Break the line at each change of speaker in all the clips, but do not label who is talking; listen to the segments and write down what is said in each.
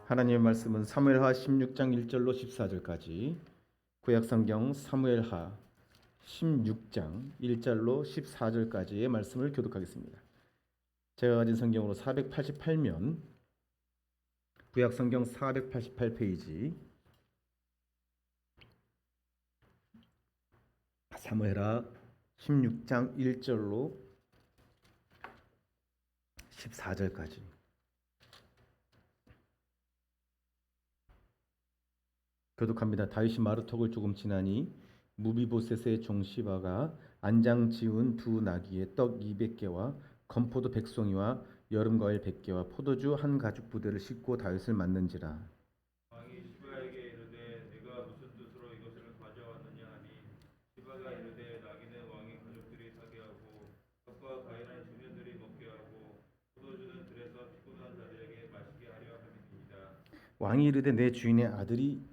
하나님의 말씀은 사무엘하 16장 1절로 14절까지, 구약성경 사무엘하 16장 1절로 14절까지의 말씀을 교독하겠습니다. 제가 가진 성경으로 488면, 구약성경 488페이지, 사무엘하 16장 1절로 14절까지. 교독합니다. 다윗이 마루턱을 조금 지나니 무비보셋의 종 시바가 안장 지운 두 나귀에 떡 200개와 건포도 100송이와 여름과일 100개와 포도주 한 가죽 부대를 싣고 다윗을 맞는지라.
왕이 시바에게 이르되 네가 무슨 뜻으로 이것을 가져왔느냐 하니 시바가 이르되 나귀는 왕의 가족들이 타게 하고 떡과 과일은 주민들이 먹게 하고 포도주는 들에서 피곤한 자들에게 마시게 하려 함이니이다.
왕이 이르되 내 주인의 아들이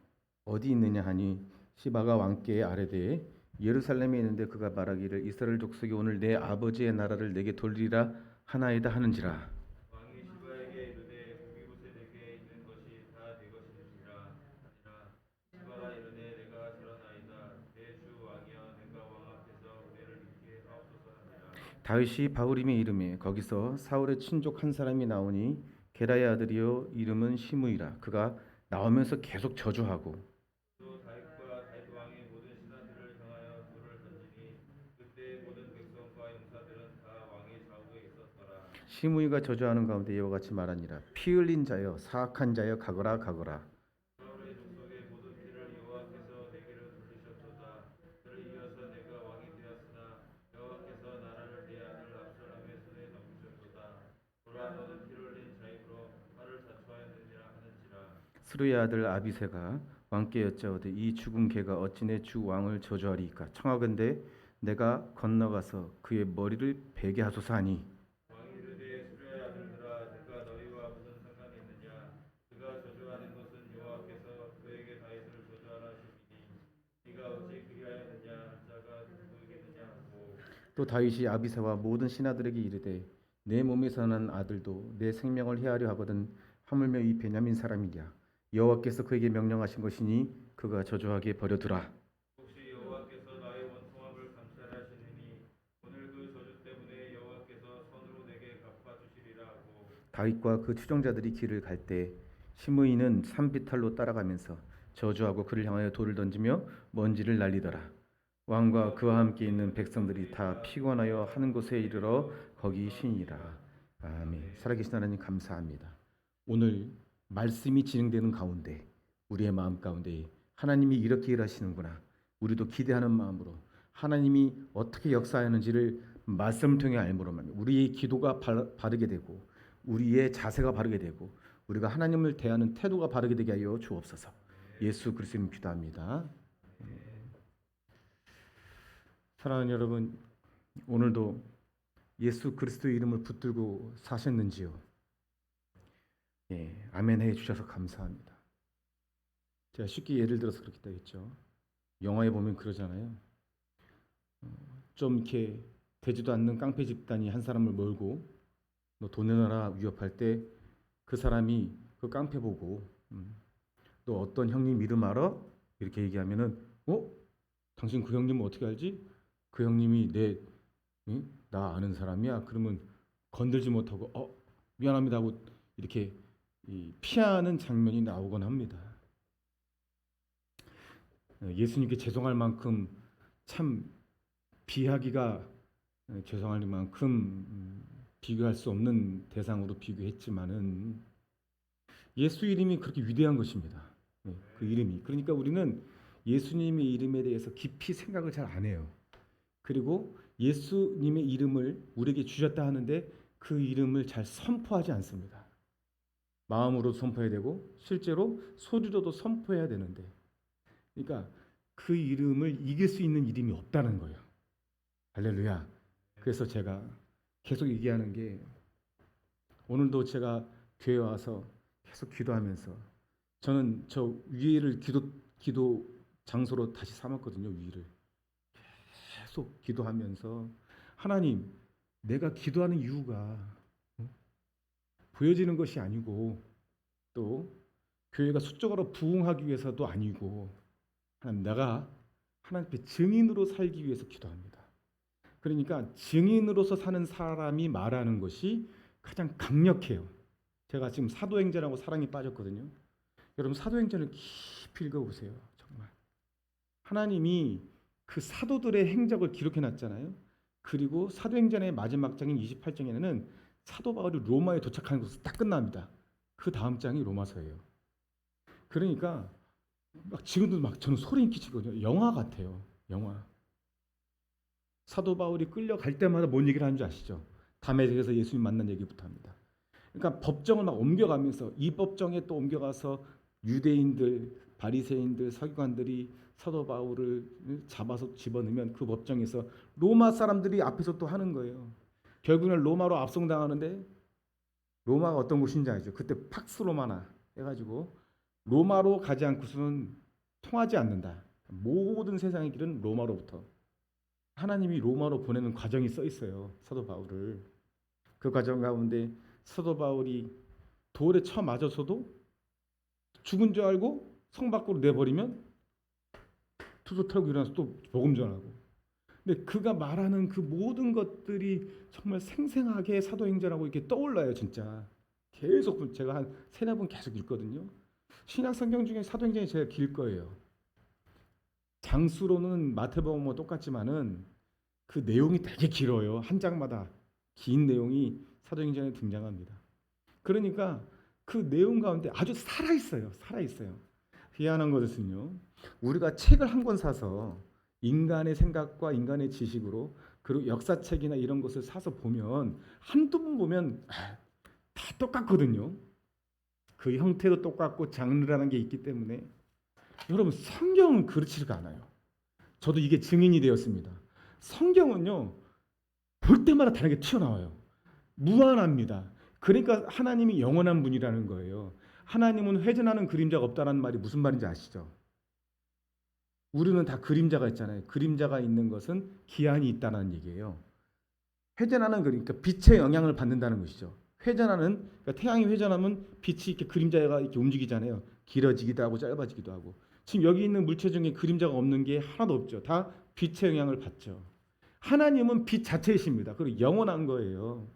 어디 있느냐 하니 시바가 왕께 아뢰되 예루살렘에 있는데 그가 말하기를 이스라엘 족속이 오늘 내 아버지의 나라를 내게 돌리라 하나이다 하는지라.
왕이 시바에게 이르되 무비보셋에게 있는 것이 다 네 것이니라 하니라. 시바가 이르되 내가 저러나이다. 내 주 왕이여 내가 왕 앞에서 은혜를 입게 하옵소서 하니라.
다윗이 바후림의 이름에 거기서 사울의 친족 한 사람이 나오니 게라의 아들이요 이름은 시므이라. 그가 나오면서 계속 저주하고
또 다윗과 다윗 왕의 모든 신하들을 향하여 돌을 던지니 그때 모든 백성과 용사들은 다 왕의 좌우에 있었더라.
시므이가 저주하는 가운데 이와 같이 말하니라. 피 흘린 자여 사악한 자여 가거라 가거라.
사울의 족속의 모든 피를 여호와께서 내게로 돌리셨도다. 그를 이어서 내가 왕이 되었으나 여호와께서 나라를 내 아들 압살롬의 손에 넘기셨도다. 보라 너는 피를 흘린 자이므로 나를 자초하였느니라 하는지라.
스루의 아들 아비새가 왕께 여짜오되 이 죽은 개가 어찌 내 주 왕을 저주하리이까. 청하건대 내가 건너가서 그의 머리를 베게 하소서 하니
왕이 이르되 수레의 아들들아 내가 너희와 무슨 상관이 있느냐. 그가 저주하는 것은 여호와께서 그에게 다윗을 저주하라 하심이니 네가 어찌 그리하였느냐 한 자가 누구이겠느냐 하고.
또 다윗이 아비새와 모든 신하들에게 이르되 내 몸에서 난 아들도 내 생명을 해하려 하거든 하물며 이 베냐민 사람이랴. 여호와께서 그에게 명령하신 것이니 그가 저주하게 버려두라.
혹시 여호와께서 나의 원통함을 감찰하시느니 오늘 그 저주 때문에 여호와께서 손으로 내게 갚아주시리라 하고.
다윗과 그 추종자들이 길을 갈 때 시므이는 산비탈로 따라가면서 저주하고 그를 향하여 돌을 던지며 먼지를 날리더라. 왕과 그와 함께 있는 백성들이 다 피곤하여 하는 곳에 이르러 거기 쉬니라. 아멘. 살아계신 하나님 감사합니다. 오늘 말씀이 진행되는 가운데 우리의 마음 가운데 하나님이 이렇게 일하시는구나. 우리도 기대하는 마음으로 하나님이 어떻게 역사하는지를 말씀을 통해 알므로만 우리의 기도가 바르게 되고 우리의 자세가 바르게 되고 우리가 하나님을 대하는 태도가 바르게 되게 하여 주옵소서. 예수 그리스도님 기도합니다. 사랑하는 여러분, 오늘도 예수 그리스도의 이름을 붙들고 사셨는지요? 예, 아멘 해 주셔서 감사합니다. 제가 쉽게 예를 들어서 그렇게 되겠죠. 영화에 보면 그러잖아요. 좀 이렇게 되지도 않는 깡패 집단이 한 사람을 몰고 너 돈 내놔라 위협할 때 그 사람이 그 깡패 보고 너 어떤 형님 이름 알아? 이렇게 얘기하면은 당신 그 형님은 어떻게 알지? 그 형님이 나 아는 사람이야. 그러면 건들지 못하고 미안합니다 하고 이렇게 피하는 장면이 나오곤 합니다. 예수님께 죄송할 만큼 참 비하기가 죄송할 만큼 비교할 수 없는 대상으로 비교했지만은 예수 이름이 그렇게 위대한 것입니다. 그 이름이. 그러니까 우리는 예수님의 이름에 대해서 깊이 생각을 잘 안 해요. 그리고 예수님의 이름을 우리에게 주셨다 하는데 그 이름을 잘 선포하지 않습니다. 마음으로 선포해야 되고 실제로 소리로도 선포해야 되는데 그러니까 그 이름을 이길 수 있는 이름이 없다는 거예요. 할렐루야. 그래서 제가 계속 얘기하는 게 오늘도 제가 교회 와서 계속 기도하면서 저는 저 위를 기도 장소로 다시 삼았거든요. 위를 계속 기도하면서 하나님 내가 기도하는 이유가 보여지는 것이 아니고 또 교회가 수적으로 부흥하기 위해서도 아니고 하나님, 내가 하나님께 증인으로 살기 위해서 기도합니다. 그러니까 증인으로서 사는 사람이 말하는 것이 가장 강력해요. 제가 지금 사도행전하고 사랑에 빠졌거든요. 여러분 사도행전을 깊이 읽어보세요. 정말 하나님이 그 사도들의 행적을 기록해 놨잖아요. 그리고 사도행전의 마지막 장인 28장에는 사도 바울이 로마에 도착하는 것으로 딱 끝납니다. 그 다음 장이 로마서예요. 그러니까 막 지금도 막 저는 소리 끼치거든요. 영화 같아요. 영화. 사도 바울이 끌려갈 때마다 뭔 얘기를 하는 줄 아시죠? 다메섹에서 예수님 만난 얘기부터 합니다. 그러니까 법정을 막 옮겨가면서 이 법정에 또 옮겨가서 유대인들, 바리새인들, 서기관들이 사도 바울을 잡아서 집어넣으면 그 법정에서 로마 사람들이 앞에서 또 하는 거예요. 결국은 로마로 압송당하는데 로마가 어떤 곳인지 알죠? 그때 팍스 로마나 해가지고 로마로 가지 않고서는 통하지 않는다. 모든 세상의 길은 로마로부터. 하나님이 로마로 보내는 과정이 써 있어요. 사도 바울을. 그 과정 가운데 사도 바울이 돌에 쳐 맞아서도 죽은 줄 알고 성 밖으로 내버리면 투수 털고 일어나서 또 복음 전하고. 근데 그가 말하는 그 모든 것들이 정말 생생하게 사도행전하고 이렇게 떠올라요. 진짜 계속 제가 한 3-4번 계속 읽거든요. 신약 성경 중에 사도행전이 제일 길 거예요. 장수로는 마태복음과 똑같지만은 그 내용이 되게 길어요. 한 장마다 긴 내용이 사도행전에 등장합니다. 그러니까 그 내용 가운데 아주 살아있어요. 살아있어요. 희한한 것은요, 우리가 책을 한 권 사서 인간의 생각과 인간의 지식으로 그리고 역사책이나 이런 것을 사서 보면 한두 번 보면 다 똑같거든요. 그 형태도 똑같고 장르라는 게 있기 때문에. 여러분 성경은 그렇지가 않아요. 저도 이게 증인이 되었습니다. 성경은요 볼 때마다 다르게 튀어나와요. 무한합니다. 그러니까 하나님이 영원한 분이라는 거예요. 하나님은 회전하는 그림자가 없다는 말이 무슨 말인지 아시죠? 우리는 다 그림자가 있잖아요. 그림자가 있는 것은 기한이 있다는 얘기예요. 회전하는 그러니까 빛의 영향을 받는다는 것이죠. 회전하는 그러니까 태양이 회전하면 빛이 이렇게 그림자가 이렇게 움직이잖아요. 길어지기도 하고 짧아지기도 하고. 지금 여기 있는 물체 중에 그림자가 없는 게 하나도 없죠. 다 빛의 영향을 받죠. 하나님은 빛 자체이십니다. 그리고 영원한 거예요.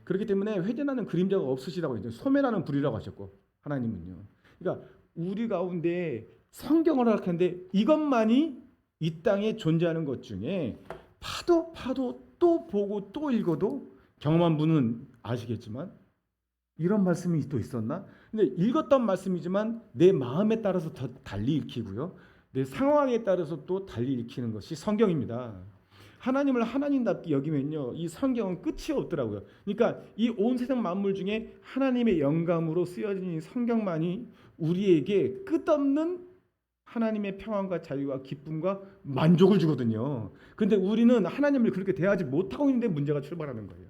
그렇기 때문에 회전하는 그림자가 없으시다고 했죠. 소멸하는 불이라고 하셨고 하나님은요. 그러니까 우리 가운데 성경을 하락하는데 이것만이 이 땅에 존재하는 것 중에 파도 또 보고 또 읽어도 경험한 분은 아시겠지만 이런 말씀이 또 있었나? 근데 읽었던 말씀이지만 내 마음에 따라서 더 달리 읽히고요. 내 상황에 따라서 또 달리 읽히는 것이 성경입니다. 하나님을 하나님답게 여기면요, 이 성경은 끝이 없더라고요. 그러니까 이 온 세상 만물 중에 하나님의 영감으로 쓰여진 이 성경만이 우리에게 끝없는 하나님의 평안과 자유와 기쁨과 만족을 주거든요. 근데 우리는 하나님을 그렇게 대하지 못하고 있는데 문제가 출발하는 거예요.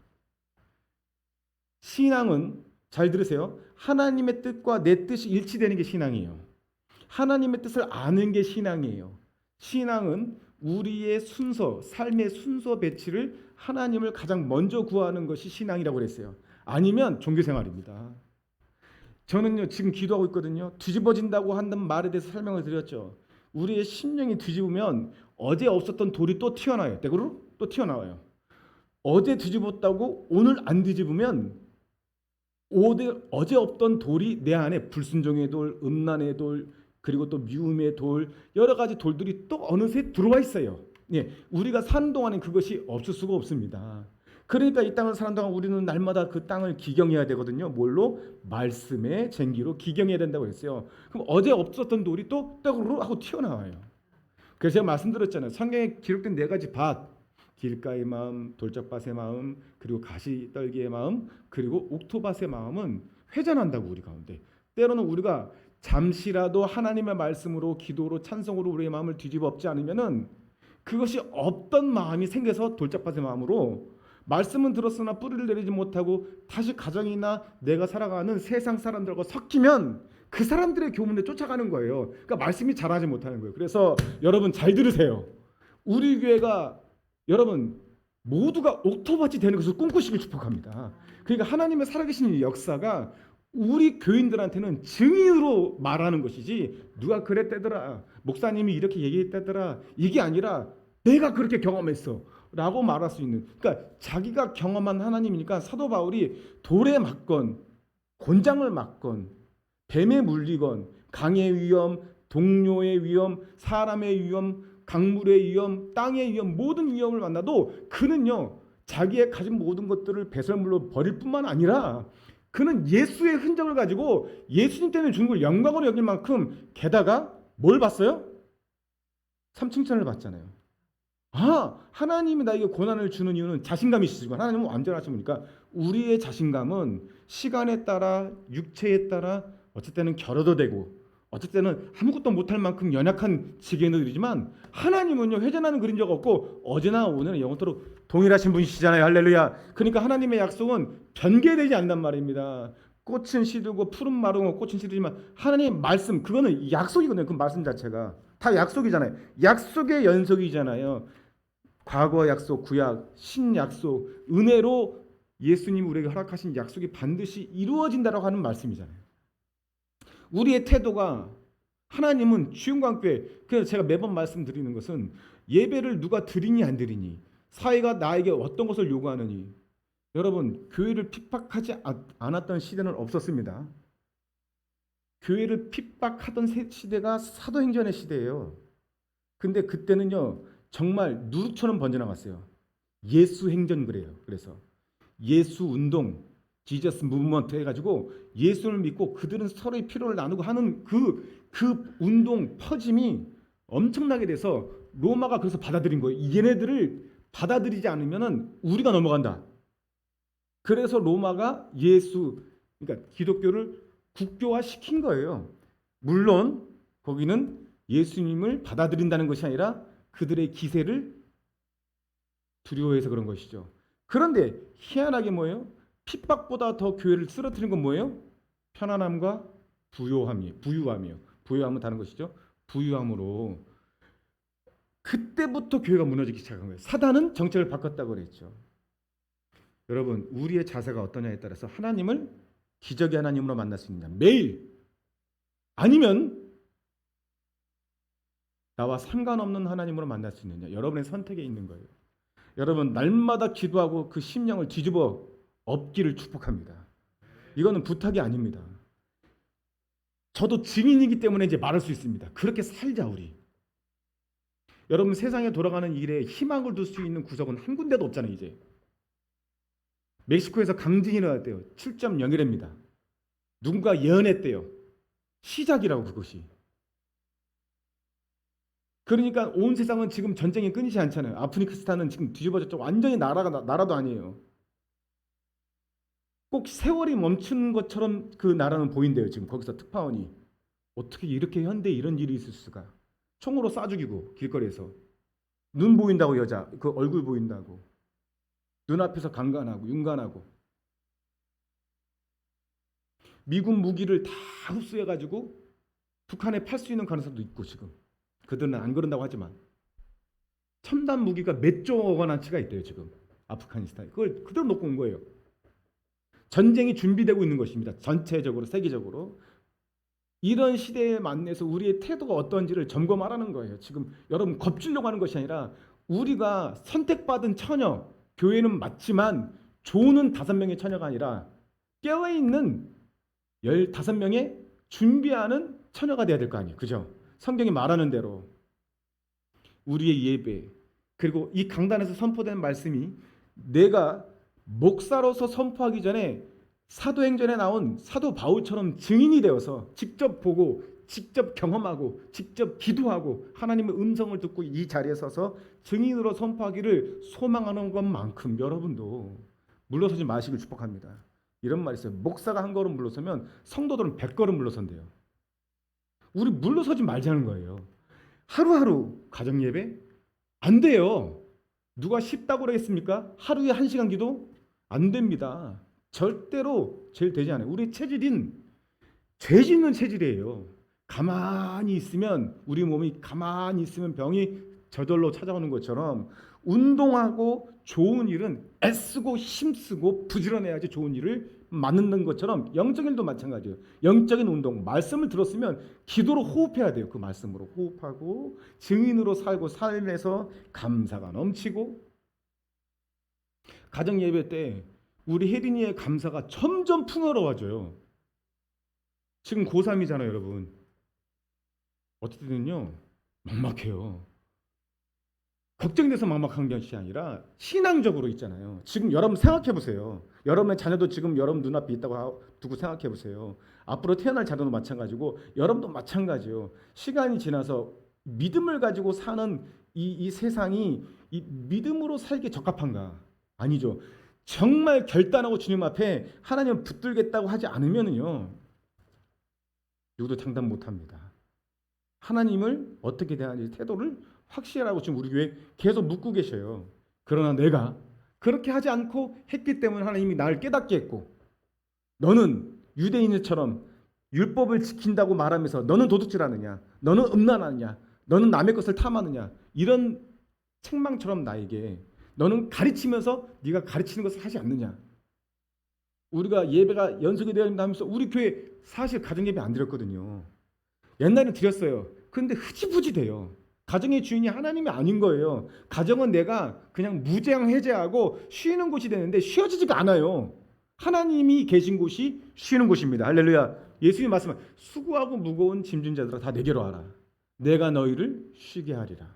신앙은 잘 들으세요. 하나님의 뜻과 내 뜻이 일치되는 게 신앙이에요. 하나님의 뜻을 아는 게 신앙이에요. 신앙은 우리의 순서, 삶의 순서 배치를 하나님을 가장 먼저 구하는 것이 신앙이라고 그랬어요. 아니면 종교생활입니다. 저는요 지금 기도하고 있거든요. 뒤집어진다고 하는 말에 대해서 설명을 드렸죠. 우리의 심령이 뒤집으면 어제 없었던 돌이 또 튀어나와요. 때그로 또 튀어나와요. 어제 뒤집었다고 오늘 안 뒤집으면 어제 없던 돌이 내 안에 불순종의 돌, 음란의 돌, 그리고 또 미움의 돌, 여러 가지 돌들이 또 어느새 들어와 있어요. 예, 우리가 사는 동안에 그것이 없을 수가 없습니다. 그러니까 이 땅을 사는 동안 우리는 날마다 그 땅을 기경해야 되거든요. 뭘로? 말씀의 쟁기로 기경해야 된다고 했어요. 그럼 어제 없었던 돌이 또 떡으로 하고 튀어나와요. 그래서 제가 말씀드렸잖아요. 성경에 기록된 4가지 밭, 길가의 마음, 돌짝밭의 마음, 그리고 가시떨기의 마음, 그리고 옥토밭의 마음은 회전한다고 우리 가운데. 때로는 우리가 잠시라도 하나님의 말씀으로 기도로 찬송으로 우리의 마음을 뒤집어 엎지 않으면은 그것이 없던 마음이 생겨서 돌짝밭의 마음으로 말씀은 들었으나 뿌리를 내리지 못하고 다시 가정이나 내가 살아가는 세상 사람들과 섞이면 그 사람들의 교문에 쫓아가는 거예요. 그러니까 말씀이 자라지 못하는 거예요. 그래서 여러분 잘 들으세요. 우리 교회가 여러분 모두가 옥토밭이 되는 것을 꿈꾸시길 축복합니다. 그러니까 하나님의 살아계신 역사가 우리 교인들한테는 증인으로 말하는 것이지 누가 그랬대더라, 목사님이 이렇게 얘기했다더라, 이게 아니라 내가 그렇게 경험했어 라고 말할 수 있는, 그러니까 자기가 경험한 하나님이니까 사도 바울이 돌에 맞건 곤장을 맞건 뱀에 물리건 강의 위험, 동료의 위험, 사람의 위험, 강물의 위험, 땅의 위험, 모든 위험을 만나도 그는요 자기의 가진 모든 것들을 배설물로 버릴 뿐만 아니라 그는 예수의 흔적을 가지고 예수님 때문에 주는 걸 영광으로 여길 만큼, 게다가 뭘 봤어요? 삼칭찬을 받잖아요. 아, 하나님이 나에게 고난을 주는 이유는 자신감이 있으시고, 하나님은 완전하신 분이니까 우리의 자신감은 시간에 따라 육체에 따라 어쩔 때는 결여도 되고 어쩔 때는 아무것도 못할 만큼 연약한 지경에 이르지만, 하나님은요 회전하는 그림자가 없고 어제나 오늘은 영원토록 동일하신 분이시잖아요. 할렐루야. 그러니까 하나님의 약속은 변개되지 않는단 말입니다. 꽃은 시들고 푸른 마르고 꽃은 시들지만 하나님의 말씀, 그거는 약속이거든요. 그 말씀 자체가 다 약속이잖아요. 약속의 연속이잖아요. 과거 약속, 구약, 신약속, 은혜로 예수님이 우리에게 허락하신 약속이 반드시 이루어진다라고 하는 말씀이잖아요. 우리의 태도가, 하나님은 주영광교회, 그래서 제가 매번 말씀드리는 것은 예배를 누가 드리니 안 드리니, 사회가 나에게 어떤 것을 요구하느니, 여러분 교회를 핍박하지 않았던 시대는 없었습니다. 교회를 핍박하던 시대가 사도행전의 시대예요. 근데 그때는요 정말 누룩처럼 번져나갔어요. 예수 행전 그래요. 그래서 예수 운동, 지저스 무브먼트 해가지고 예수를 믿고 그들은 서로의 필요를 나누고 하는 그 운동 퍼짐이 엄청나게 돼서 로마가 그래서 받아들인 거예요. 얘네들을 받아들이지 않으면은 우리가 넘어간다. 그래서 로마가 그러니까 기독교를 국교화 시킨 거예요. 물론 거기는 예수님을 받아들인다는 것이 아니라 그들의 기세를 두려워해서 그런 것이죠. 그런데 희한하게 뭐예요? 핍박보다 더 교회를 쓰러뜨린 건 뭐예요? 편안함과 부유함이요. 부유함은 다른 것이죠. 부유함으로 그때부터 교회가 무너지기 시작한 거예요. 사단은 정책을 바꿨다고 그랬죠. 여러분, 우리의 자세가 어떠냐에 따라서 하나님을 기적의 하나님으로 만날 수 있느냐, 매일, 아니면 나와 상관없는 하나님으로 만날 수 있느냐, 여러분의 선택에 있는 거예요. 여러분, 날마다 기도하고 그 심령을 뒤집어 엎기를 축복합니다. 이거는 부탁이 아닙니다. 저도 증인이기 때문에 이제 말할 수 있습니다. 그렇게 살자 우리. 여러분, 세상에 돌아가는 일에 희망을 둘 수 있는 구석은 한 군데도 없잖아요. 이제 멕시코에서 강진이 일어났대요. 7.01입니다. 누군가 예언했대요. 시작이라고 그것이. 그러니까 온 세상은 지금 전쟁이 끊이지 않잖아요. 아프리카스탄은 지금 뒤집어졌죠. 완전히 나라도 아니에요. 꼭 세월이 멈춘 것처럼 그 나라는 보인대요. 지금 거기서 특파원이 어떻게 이렇게 현대에 이런 일이 있을 수가. 총으로 쏴 죽이고 길거리에서. 눈 보인다고, 여자 그 얼굴 보인다고, 눈앞에서 강간하고 윤간하고, 미군 무기를 다 흡수해가지고 북한에 팔 수 있는 가능성도 있고, 지금 그들은 안 그런다고 하지만 첨단 무기가 몇 조 원어치가 있대요. 지금 아프가니스탄에 그걸 그대로 놓고 온 거예요. 전쟁이 준비되고 있는 것입니다. 전체적으로, 세계적으로. 이런 시대에 만나서 우리의 태도가 어떤지를 점검하라는 거예요. 지금 여러분 겁주려고 하는 것이 아니라, 우리가 선택받은 처녀, 교회는 맞지만 조는 5명의 처녀가 아니라 깨어있는 15명의 준비하는 처녀가 돼야 될 거 아니에요. 그죠? 성경이 말하는 대로 우리의 예배, 그리고 이 강단에서 선포된 말씀이 내가 목사로서 선포하기 전에 사도행전에 나온 사도 바울처럼 증인이 되어서 직접 보고 직접 경험하고 직접 기도하고 하나님의 음성을 듣고 이 자리에 서서 증인으로 선포하기를 소망하는 것만큼 여러분도 물러서지 마시길 축복합니다. 이런 말이 있어요. 목사가 한 걸음 물러서면 성도들은 100걸음 물러선대요. 우리 물러서지 말자는 거예요. 하루하루 가정예배? 안 돼요. 누가 쉽다고 그러겠습니까? 하루에 1시간 기도? 안 됩니다. 절대로 제일 되지 않아요. 우리 체질인 죄 짓는 체질이에요. 가만히 있으면, 우리 몸이 가만히 있으면 병이 저절로 찾아오는 것처럼, 운동하고 좋은 일은 애쓰고 힘쓰고 부지런해야지 좋은 일을 맞는 것처럼 영적인 일도 마찬가지예요. 영적인 운동, 말씀을 들었으면 기도로 호흡해야 돼요. 그 말씀으로 호흡하고 증인으로 살고 삶에서 감사가 넘치고. 가정 예배 때 우리 혜린이의 감사가 점점 풍요로워져요. 지금 고3이잖아요, 여러분. 어쨌든요 막막해요. 걱정돼서 막막한 것이 아니라 신앙적으로 있잖아요. 지금 여러분 생각해 보세요. 여러분의 자녀도 지금 여러분 눈앞에 있다고 두고 생각해 보세요. 앞으로 태어날 자녀도 마찬가지고 여러분도 마찬가지요. 시간이 지나서 믿음을 가지고 사는 이 세상이 이 믿음으로 살기에 적합한가? 아니죠. 정말 결단하고 주님 앞에 하나님을 붙들겠다고 하지 않으면요 누구도 장담 못합니다. 하나님을 어떻게 대하는지 태도를 확실하고 지금 우리 교회 계속 묻고 계셔요. 그러나 내가 그렇게 하지 않고 했기 때문에 하나님이 나를 깨닫게 했고, 너는 유대인처럼 율법을 지킨다고 말하면서 너는 도둑질하느냐, 너는 음란하느냐, 너는 남의 것을 탐하느냐, 이런 책망처럼 나에게 너는 가르치면서 네가 가르치는 것을 하지 않느냐. 우리가 예배가 연속이 되어야 된다 하면서 우리 교회 사실 가정예배 안 드렸거든요. 옛날에 드렸어요. 그런데 흐지부지 돼요. 가정의 주인이 하나님이 아닌 거예요. 가정은 내가 그냥 무제한 해제하고 쉬는 곳이 되는데 쉬어지지가 않아요. 하나님이 계신 곳이 쉬는 곳입니다. 할렐루야. 예수님 말씀은 수고하고 무거운 짐진 자들아 다 내게로 와라. 내가 너희를 쉬게 하리라.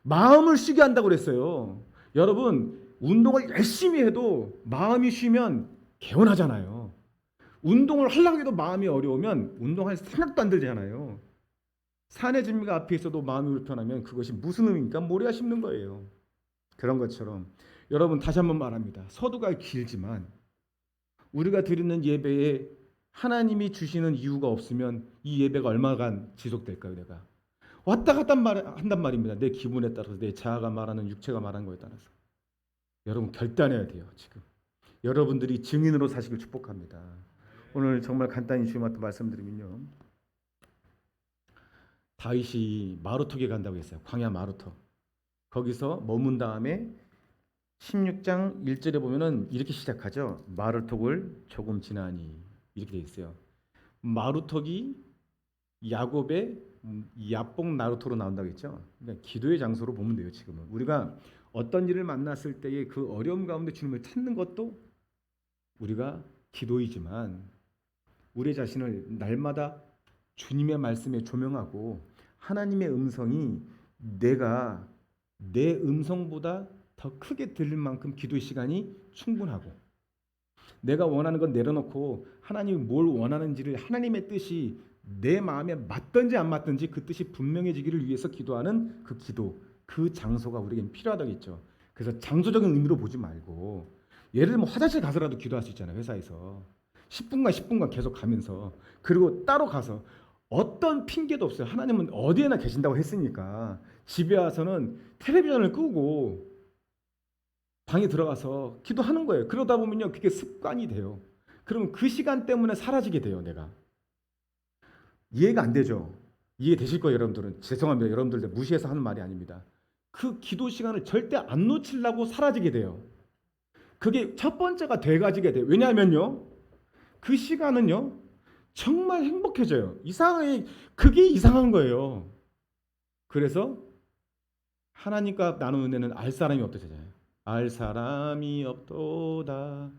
마음을 쉬게 한다고 그랬어요. 여러분 운동을 열심히 해도 마음이 쉬면 개운하잖아요. 운동을 하려고 해도 마음이 어려우면 운동할 생각도 안 들잖아요. 산의 진미가 앞에 있어도 마음이 불편하면 그것이 무슨 의미입니까? 모래가 씹는 거예요. 그런 것처럼 여러분 다시 한번 말합니다. 서두가 길지만 우리가 드리는 예배에 하나님이 주시는 이유가 없으면 이 예배가 얼마간 지속될까요? 내가 왔다 갔다 한단 말입니다. 내 기분에 따라서, 내 자아가 말하는, 육체가 말하는 거에 따라서. 여러분 결단해야 돼요. 지금 여러분들이 증인으로 사시길 축복합니다. 오늘 정말 간단히 주님한테 말씀드리면요, 다윗이 마루턱에 간다고 했어요. 광야 마루턱. 거기서 머문 다음에 16장 1절에 보면은 이렇게 시작하죠. 마루턱을 조금 지나니, 이렇게 돼 있어요. 마루턱이 야곱의 야복 나루토로 나온다고 했죠. 그러니까 기도의 장소로 보면 돼요. 지금은 우리가 어떤 일을 만났을 때의 그 어려움 가운데 주님을 찾는 것도 우리가 기도이지만, 우리 자신을 날마다 주님의 말씀에 조명하고 하나님의 음성이 내가 내 음성보다 더 크게 들릴 만큼 기도의 시간이 충분하고, 내가 원하는 건 내려놓고 하나님이 뭘 원하는지를, 하나님의 뜻이 내 마음에 맞든지 안 맞든지 그 뜻이 분명해지기를 위해서 기도하는 그 기도, 그 장소가 우리에겐 필요하다겠죠. 그래서 장소적인 의미로 보지 말고, 예를 들면 화장실 가서라도 기도할 수 있잖아요. 회사에서 10분간 계속 가면서, 그리고 따로 가서 어떤 핑계도 없어요. 하나님은 어디에나 계신다고 했으니까 집에 와서는 텔레비전을 끄고 방에 들어가서 기도하는 거예요. 그러다 보면요 그게 습관이 돼요. 그러면 그 시간 때문에 사라지게 돼요. 내가 이해가 안 되죠. 이해되실 거예요. 여러분들은 죄송합니다. 여러분들 무시해서 하는 말이 아닙니다. 그 기도 시간을 절대 안 놓치려고 사라지게 돼요. 그게 첫 번째가 돼가지게 돼요. 왜냐하면요 그 시간은요 정말 행복해져요. 그게 이상한 거예요. 그래서 하나님과 나누는 데는 알 사람이 없다잖아요. 알 사람이 없도다.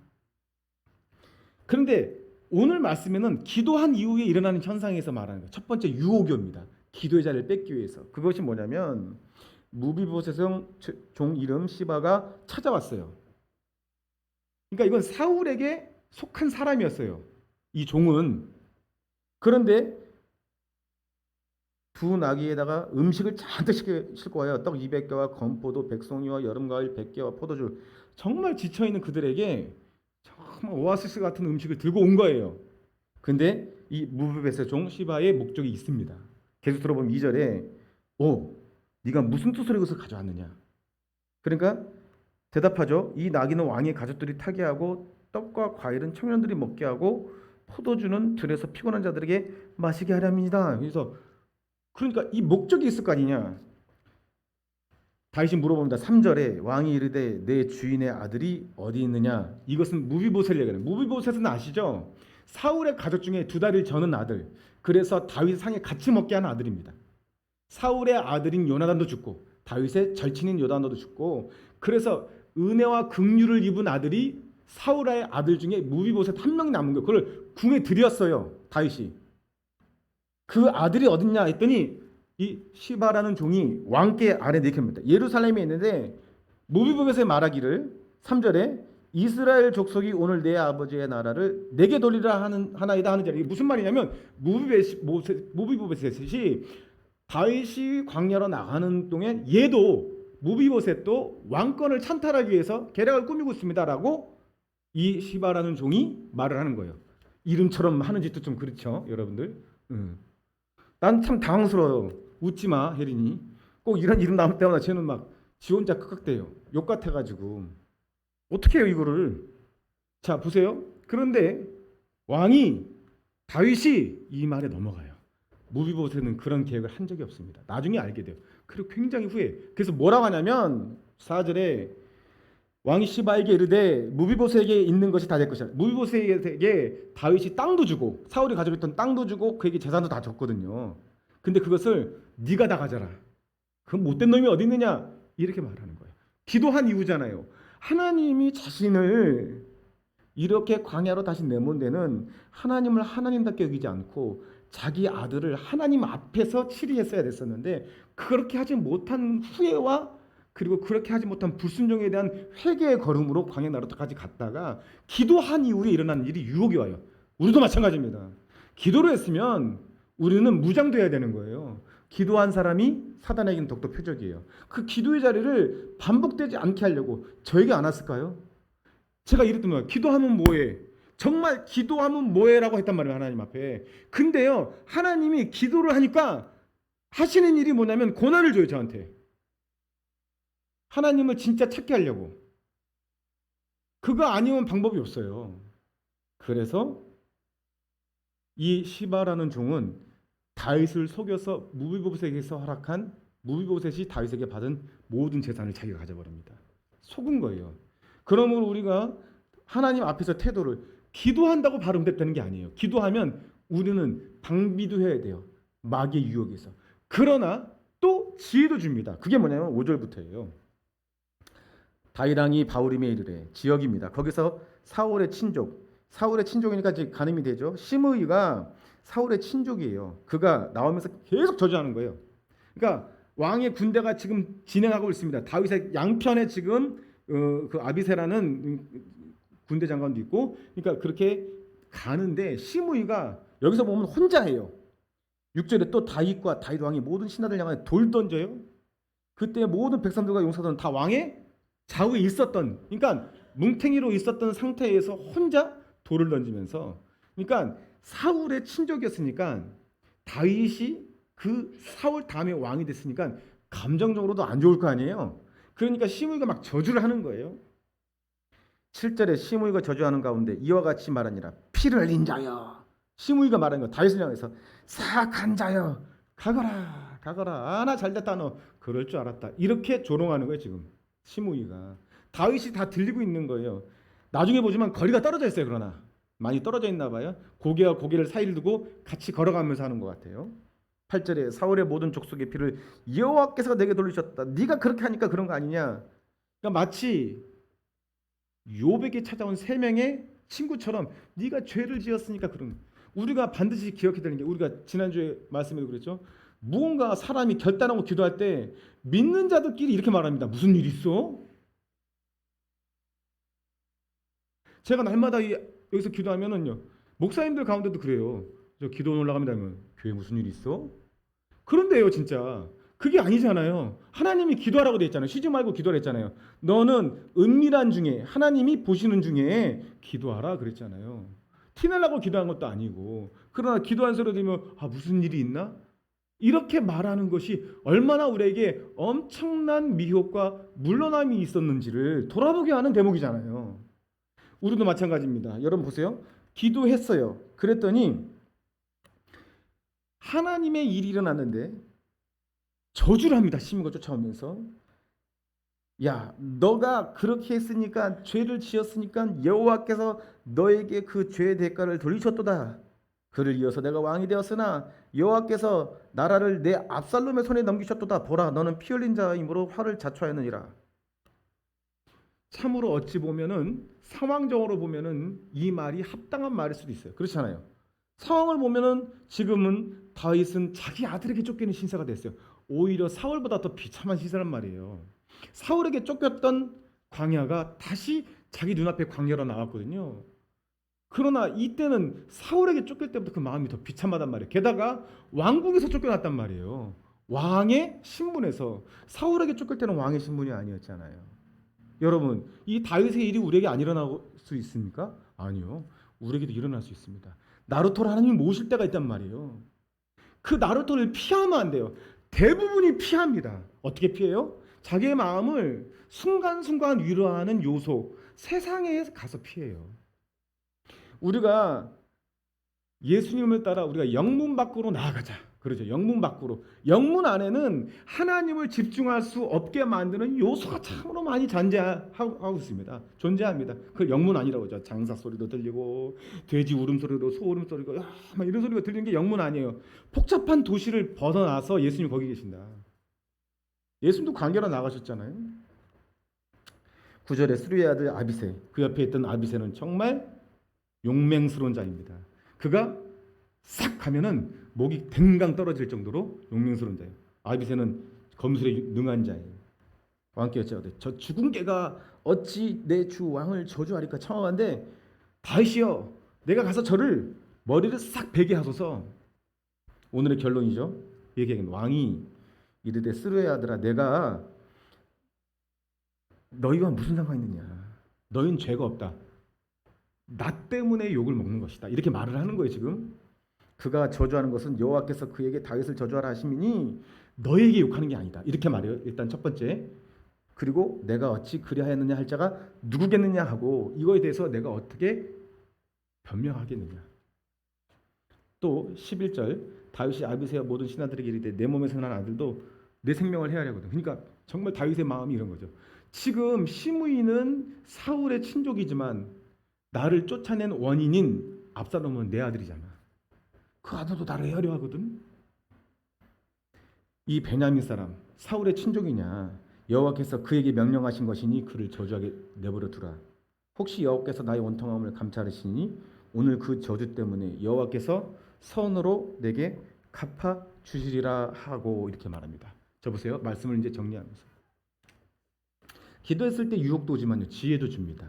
그런데 오늘 말씀에는 기도한 이후에 일어나는 현상에서 말하는 거예요. 첫 번째 유혹입니다. 기도의 자리를 뺏기 위해서. 그것이 뭐냐면 무비보셋의 종 이름 시바가 찾아왔어요. 그러니까 이건 사울에게 속한 사람이었어요. 이 종은. 그런데 두 나귀에다가 음식을 잔뜩 싣고 와요. 떡 200개와 건포도 100송이와 여름가을 100개와 포도주. 정말 지쳐있는 그들에게 정말 오아시스 같은 음식을 들고 온 거예요. 근데 이 무브벳의 종 시바의 목적이 있습니다. 계속 들어보면 2절에 네가 무슨 뜻으로 이것을 가져왔느냐. 그러니까 대답하죠. 이 나귀는 왕의 가족들이 타게 하고 떡과 과일은 청년들이 먹게 하고 포도주는 들에서 피곤한 자들에게 마시게 하렵니다. 그래서 그러니까 이 목적이 있을 거 아니냐. 다윗이 물어봅니다. 3절에 왕이 이르되 내 주인의 아들이 어디 있느냐. 이것은 무비보셋을 얘기하는. 무비보셋은 아시죠? 사울의 가족 중에 두 다리를 저는 아들. 그래서 다윗 상에 같이 먹게 한 아들입니다. 사울의 아들인 요나단도 죽고 다윗의 절친인 요나단도 죽고, 그래서 은혜와 긍휼을 입은 아들이 사울의 아들 중에 무비보셋 한 명이 남은 거예요. 그걸 궁에 들였어요, 다윗이. 그 아들이 어딨냐 했더니 이 시바라는 종이 왕께 아래 내깁니다. 예루살렘에 있는데 무비보셋의 말하기를 3절에 이스라엘 족속이 오늘 내 아버지의 나라를 내게 돌리라 하나이다 하는 자리. 이게 무슨 말이냐면 무비보셋이 다윗이 광야로 나가는 동안 얘도 무비보셋도 왕권을 찬탈하기 위해서 계략을 꾸미고 있습니다라고 이 시바라는 종이 말을 하는 거예요. 이름처럼 하는 짓도 좀 그렇죠, 여러분들. 난 참 당황스러워요. 웃지 마, 혜린이. 꼭 이런 이름 나올 때마다 쟤는 막 지 혼자 끄덕대요. 욕 같아가지고. 어떻게 해요 이거를? 자 보세요. 그런데 왕이 다윗이 이 말에 넘어가요. 무비보셋은 그런 계획을 한 적이 없습니다. 나중에 알게 돼요. 그리고 굉장히 후회. 그래서 뭐라고 하냐면 4절에 왕이 시바에게 이르되 무비보셋에게 있는 것이 다 될 것이다. 무비보셋에게 다윗이 땅도 주고 사울이 가지고 있던 땅도 주고 그에게 재산도 다 줬거든요. 근데 그것을 네가 다 가져라. 그 못된 놈이 어디 있느냐? 이렇게 말하는 거예요. 기도한 이유잖아요. 하나님이 자신을 이렇게 광야로 다시 내몬 데는 하나님을 하나님답게 여기지 않고 자기 아들을 하나님 앞에서 치리했어야 됐었는데, 그렇게 하지 못한 후회와 그리고 그렇게 하지 못한 불순종에 대한 회개의 걸음으로 광야 나라까지 갔다가 기도한 이후에 일어난 일이 유혹이 와요. 우리도 마찬가지입니다. 기도를 했으면 우리는 무장돼야 되는 거예요. 기도한 사람이 사단에게는 더욱더 표적이에요. 그 기도의 자리를 반복되지 않게 하려고 저에게 안 왔을까요? 제가 이랬더니 기도하면 뭐해? 정말 기도하면 뭐해라고 했단 말이에요, 하나님 앞에. 근데요, 하나님이 기도를 하니까 하시는 일이 뭐냐면 고난을 줘요, 저한테. 하나님을 진짜 찾게 하려고. 그거 아니면 방법이 없어요. 그래서 이 시바라는 종은 다윗을 속여서 무비보셋에게서 허락한, 무비보셋이 다윗에게 받은 모든 재산을 자기가 가져버립니다. 속은 거예요. 그러므로 우리가 하나님 앞에서 태도를, 기도한다고 바로 응답되는 게 아니에요. 기도하면 우리는 방비도 해야 돼요. 마귀의 유혹에서. 그러나 또 지혜도 줍니다. 그게 뭐냐면 5절부터예요. 다윗 왕이 바후림에 이르되, 지역입니다. 거기서 사울의 친족이니까 이제 가늠이 되죠. 시므이가 사울의 친족이에요. 그가 나오면서 계속 저주하는 거예요. 그러니까 왕의 군대가 지금 진행하고 있습니다. 다윗의 양편에 지금 그 아비세라는 군대 장관도 있고, 그러니까 그렇게 가는데 시므이가 여기서 보면 혼자예요. 6절에 또 다윗과 다윗 왕이 모든 신하들 향하여 돌 던져요. 그때 모든 백성들과 용사들은 다 왕의 좌우에 있었던, 그러니까 뭉탱이로 있었던 상태에서 혼자 돌을 던지면서, 그러니까 사울의 친족이었으니까 다윗이 그 사울 다음에 왕이 됐으니까 감정적으로도 안 좋을 거 아니에요. 그러니까 시므이가 막 저주를 하는 거예요. 7절에 시므이가 저주하는 가운데 이와 같이 말하니라. 피를 흘린 자여. 시므이가 말하는 거, 다윗을 향해서 사악한 자여, 가거라 가거라. 나 잘됐다, 너 그럴 줄 알았다. 이렇게 조롱하는 거예요. 지금 시므이가. 다윗이 다 들리고 있는 거예요. 나중에 보지만 거리가 떨어져 있어요. 그러나 많이 떨어져 있나 봐요. 고개와 고개를 사이를 두고 같이 걸어가면서 하는 것 같아요. 8절에 사울의 모든 족속의 피를 여호와께서 내게 돌리셨다. 네가 그렇게 하니까 그런 거 아니냐. 그러니까 마치 욥에게 찾아온 세 명의 친구처럼 네가 죄를 지었으니까 그런. 우리가 반드시 기억해야 되는 게, 우리가 지난주에 말씀에도 그랬죠. 무언가 사람이 결단하고 기도할 때 믿는 자들끼리 이렇게 말합니다. 무슨 일 있어? 제가 날마다 여기서 기도하면은요, 목사님들 가운데도 그래요. 저 기도 올라갑니다 하면 교회 무슨 일 있어? 그런데요, 진짜 그게 아니잖아요. 하나님이 기도하라고 돼 있잖아요. 쉬지 말고 기도를 했잖아요. 너는 은밀한 중에 하나님이 보시는 중에 기도하라 그랬잖아요. 티내려고 기도한 것도 아니고. 그러나 기도한 소리 들으면 무슨 일이 있나? 이렇게 말하는 것이 얼마나 우리에게 엄청난 미혹과 물러남이 있었는지를 돌아보게 하는 대목이잖아요. 우리도 마찬가지입니다. 여러분 보세요. 기도했어요. 그랬더니 하나님의 일이 일어났는데 저주를 합니다. 시므이가 쫓아오면서 야, 너가 그렇게 했으니까 죄를 지었으니까 여호와께서 너에게 그 죄의 대가를 돌리셨도다. 그를 이어서 내가 왕이 되었으나 여호와께서 나라를 내 압살롬의 손에 넘기셨도다. 보라, 너는 피 흘린 자이므로 화를 자초하였느니라. 참으로 어찌 보면은 상황적으로 보면은 이 말이 합당한 말일 수도 있어요. 그렇잖아요. 상황을 보면은 지금은 다윗은 자기 아들에게 쫓기는 신세가 됐어요. 오히려 사울보다 더 비참한 시세란 말이에요. 사울에게 쫓겼던 광야가 다시 자기 눈앞에 광야로 나왔거든요. 그러나 이때는 사울에게 쫓길 때부터 그 마음이 더 비참하단 말이에요. 게다가 왕궁에서 쫓겨났단 말이에요. 왕의 신분에서. 사울에게 쫓길 때는 왕의 신분이 아니었잖아요. 여러분, 이 다윗의 일이 우리에게 안 일어날 수 있습니까? 아니요. 우리에게도 일어날 수 있습니다. 나루토를 하나님이 모실 때가 있단 말이에요. 그 나루토를 피하면 안 돼요. 대부분이 피합니다. 어떻게 피해요? 자기의 마음을 순간순간 위로하는 요소, 세상에 가서 피해요. 우리가 예수님을 따라 우리가 영문 밖으로 나아가자. 그러죠. 영문 밖으로. 영문 안에는 하나님을 집중할 수 없게 만드는 요소가 참으로 많이 존재하고 있습니다. 존재합니다. 그 영문 아니라고 하죠. 장사 소리도 들리고 돼지 울음소리도 소 울음소리가 막 이런 소리가 들리는 게 영문 아니에요. 복잡한 도시를 벗어나서 예수님 거기 계신다. 예수님도 광야로 나가셨잖아요. 9절에 스루의 아들 아비새, 그 옆에 있던 아비새는 정말 용맹스러운 자입니다. 그가 싹 가면은 목이 댕강 떨어질 정도로 용맹스러운 자예요. 아비새는 검술에 능한 자예요. 왕께 여쭤되 저 죽은 개가 어찌 내 주 왕을 저주하리까 청하건대 다윗이여 내가 가서 저를 머리를 싹 베게 하소서. 오늘의 결론이죠. 얘기하는 왕이 이르되 스루의 아들아 내가 너희와 무슨 상관이 있느냐. 너희는 죄가 없다. 나 때문에 욕을 먹는 것이다. 이렇게 말을 하는 거예요 지금. 그가 저주하는 것은 여호와께서 그에게 다윗을 저주하라 하심이니 너에게 욕하는 게 아니다. 이렇게 말해요. 일단 첫 번째. 그리고 내가 어찌 그리하였느냐 할 자가 누구겠느냐 하고 이거에 대해서 내가 어떻게 변명하겠느냐. 또 11절 다윗이 아비새와 모든 신하들에게 이르되 내 몸에서 난 아들도 내 생명을 헤아려거든. 그러니까 정말 다윗의 마음이 이런 거죠. 지금 시므이는 사울의 친족이지만 나를 쫓아낸 원인인 압살롬은 내 아들이잖아. 그 아들도 나를 헤아려 하거든. 이 베냐민 사람 사울의 친족이냐. 여호와께서 그에게 명령하신 것이니 그를 저주하게 내버려 두라. 혹시 여호와께서 나의 원통함을 감찰하시니 오늘 그 저주 때문에 여호와께서 선으로 내게 갚아 주시리라 하고 이렇게 말합니다. 저 보세요. 말씀을 이제 정리하면서 기도했을 때 유혹도 오지만요 지혜도 줍니다.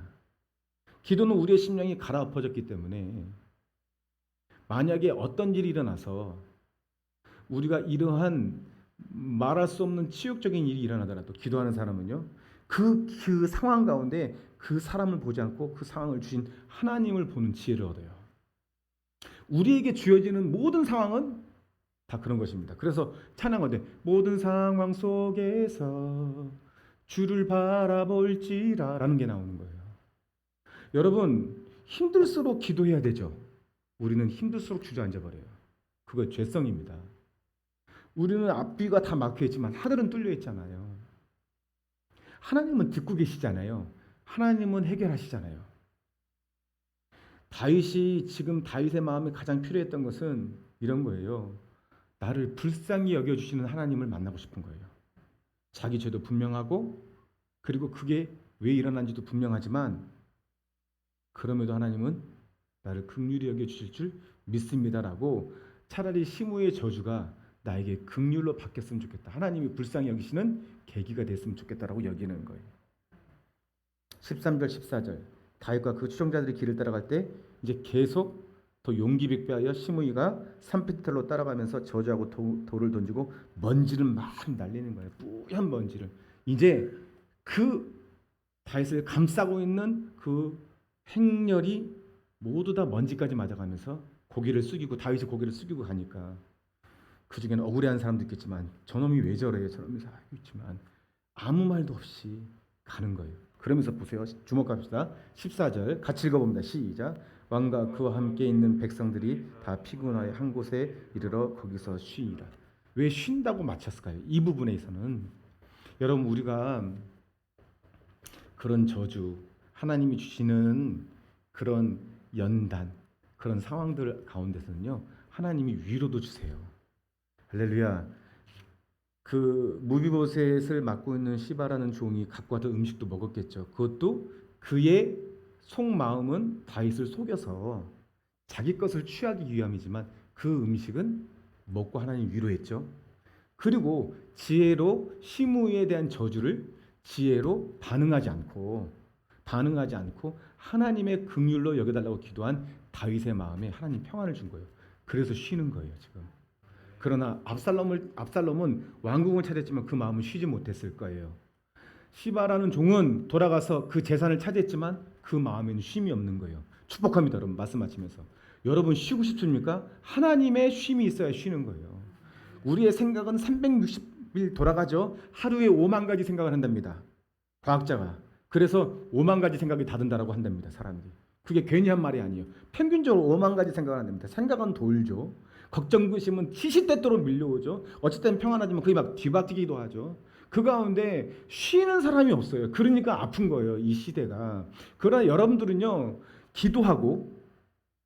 기도는 우리의 심령이 갈아엎어졌기 때문에 만약에 어떤 일이 일어나서 우리가 이러한 말할 수 없는 치욕적인 일이 일어나더라도 기도하는 사람은요 그 상황 가운데 그 사람을 보지 않고 그 상황을 주신 하나님을 보는 지혜를 얻어요. 우리에게 주어지는 모든 상황은 다 그런 것입니다. 그래서 찬양하되 모든 상황 속에서 주를 바라볼지라 라는 게 나오는 거예요. 여러분 힘들수록 기도해야 되죠. 우리는 힘들수록 주저앉아 버려요. 그거 죄성입니다. 우리는 앞뒤가 다 막혀 있지만 하늘은 뚫려 있잖아요. 하나님은 듣고 계시잖아요. 하나님은 해결하시잖아요. 다윗이 지금 다윗의 마음에 가장 필요했던 것은 이런 거예요. 나를 불쌍히 여겨주시는 하나님을 만나고 싶은 거예요. 자기 죄도 분명하고 그리고 그게 왜 일어난지도 분명하지만 그럼에도 하나님은 나를 긍휼히 여겨주실 줄 믿습니다라고 차라리 시므의 저주가 나에게 긍휼로 바뀌었으면 좋겠다. 하나님이 불쌍히 여기시는 계기가 됐으면 좋겠다라고 여기는 거예요. 13절 14절 다윗과 그 추종자들이 길을 따라갈 때 이제 계속 더 용기 백배하여 시므이가 산피텔로 따라가면서 저주하고 돌을 던지고 먼지를 막 날리는 거예요. 뿌연 먼지를. 이제 그 다윗을 감싸고 있는 그 행렬이 모두 다 먼지까지 맞아가면서 고개를 숙이고 다윗이 고개를 숙이고 가니까 그 중에는 억울해하는 사람도 있겠지만 저놈이 왜 저래요? 저놈이 알고 있지만 아무 말도 없이 가는 거예요. 그러면서 보세요. 주목합시다. 14절 같이 읽어봅니다. 시작. 왕과 그와 함께 있는 백성들이 다 피곤하여 한 곳에 이르러 거기서 쉬니라. 왜 쉰다고 맞췄을까요? 이 부분에서는 여러분 우리가 그런 저주, 하나님이 주시는 그런 연단, 그런 상황들 가운데서는요, 하나님이 위로도 주세요. 할렐루야. 그 무비보셋을 맡고 있는 시바라는 종이 갖고 왔던 음식도 먹었겠죠. 그것도 그의 속마음은 다윗을 속여서 자기 것을 취하기 위함이지만 그 음식은 먹고 하나님 위로했죠. 그리고 지혜로 시므이에 대한 저주를 지혜로 반응하지 않고 하나님의 긍휼로 여겨달라고 기도한 다윗의 마음에 하나님 평안을 준 거예요. 그래서 쉬는 거예요, 지금. 그러나 압살롬은 왕궁을 찾았지만 그 마음은 쉬지 못했을 거예요. 시바라는 종은 돌아가서 그 재산을 차지했지만 그 마음에는 쉼이 없는 거예요. 축복합니다, 여러분. 말씀 마치면서 여러분 쉬고 싶습니까? 하나님의 쉼이 있어야 쉬는 거예요. 우리의 생각은 360일 돌아가죠. 하루에 5만 가지 생각을 한답니다, 과학자가. 그래서 5만 가지 생각이 다 든다라고 한답니다, 사람들이. 그게 괜히 한 말이 아니에요. 평균적으로 5만 가지 생각을 한답니다. 생각은 돌죠. 걱정 근심은 시시때때로 밀려오죠. 어쨌든 평안하지만 그게 막 뒤바뀌기도 하죠. 그 가운데 쉬는 사람이 없어요. 그러니까 아픈 거예요, 이 시대가. 그러나 여러분들은요, 기도하고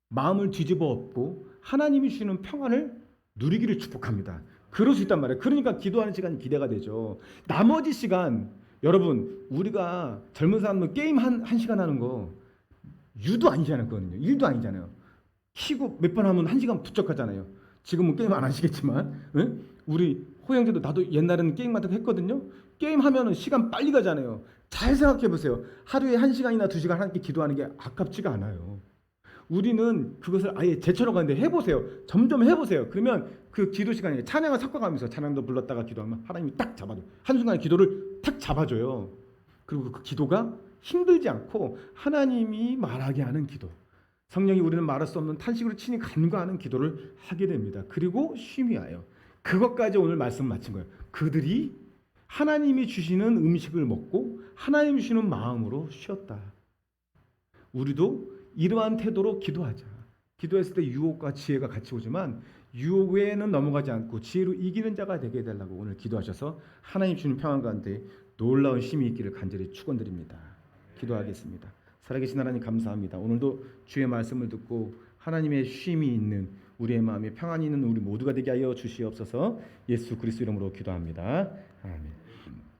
마음을 뒤집어 엎고 하나님이 주시는 평안을 누리기를 축복합니다. 그럴 수 있단 말이에요. 그러니까 기도하는 시간이 기대가 되죠. 나머지 시간, 여러분, 우리가 젊은 사람은 게임 한 시간 하는 거 유도 아니잖아요. 그거는요. 일도 아니잖아요. 키고 몇 번 하면 1시간 부쩍하잖아요. 지금은 게임 안 하시겠지만, 응? 우리 호영제도 나도 옛날에는 게임 같은 거 했거든요. 게임 하면은 시간 빨리 가잖아요. 잘 생각해 보세요. 하루에 1시간이나 2시간 하나님께 기도하는 게 아깝지가 않아요. 우리는 그것을 아예 제처럼 가는데 해보세요. 점점 해보세요. 그러면 그 기도 시간에 찬양을 섞어가면서 찬양도 불렀다가 기도하면 하나님이 딱 잡아줘요. 한순간에 기도를 탁 잡아줘요. 그리고 그 기도가 힘들지 않고 하나님이 말하게 하는 기도, 성령이 우리는 말할 수 없는 탄식으로 친히 간구하는 기도를 하게 됩니다. 그리고 쉼이 와요. 그것까지 오늘 말씀 마친 거예요. 그들이 하나님이 주시는 음식을 먹고 하나님이 주시는 마음으로 쉬었다. 우리도 이러한 태도로 기도하자. 기도했을 때 유혹과 지혜가 같이 오지만 유혹에는 넘어가지 않고 지혜로 이기는 자가 되게 해달라고 오늘 기도하셔서 하나님 주는 평안 가운데 놀라운 쉼이 있기를 간절히 축원드립니다. 기도하겠습니다. 살아계신 하나님 감사합니다. 오늘도 주의 말씀을 듣고 하나님의 쉼이 있는 우리의 마음에 평안이 있는 우리 모두가 되게 하여 주시옵소서. 예수 그리스도 이름으로 기도합니다. 아멘.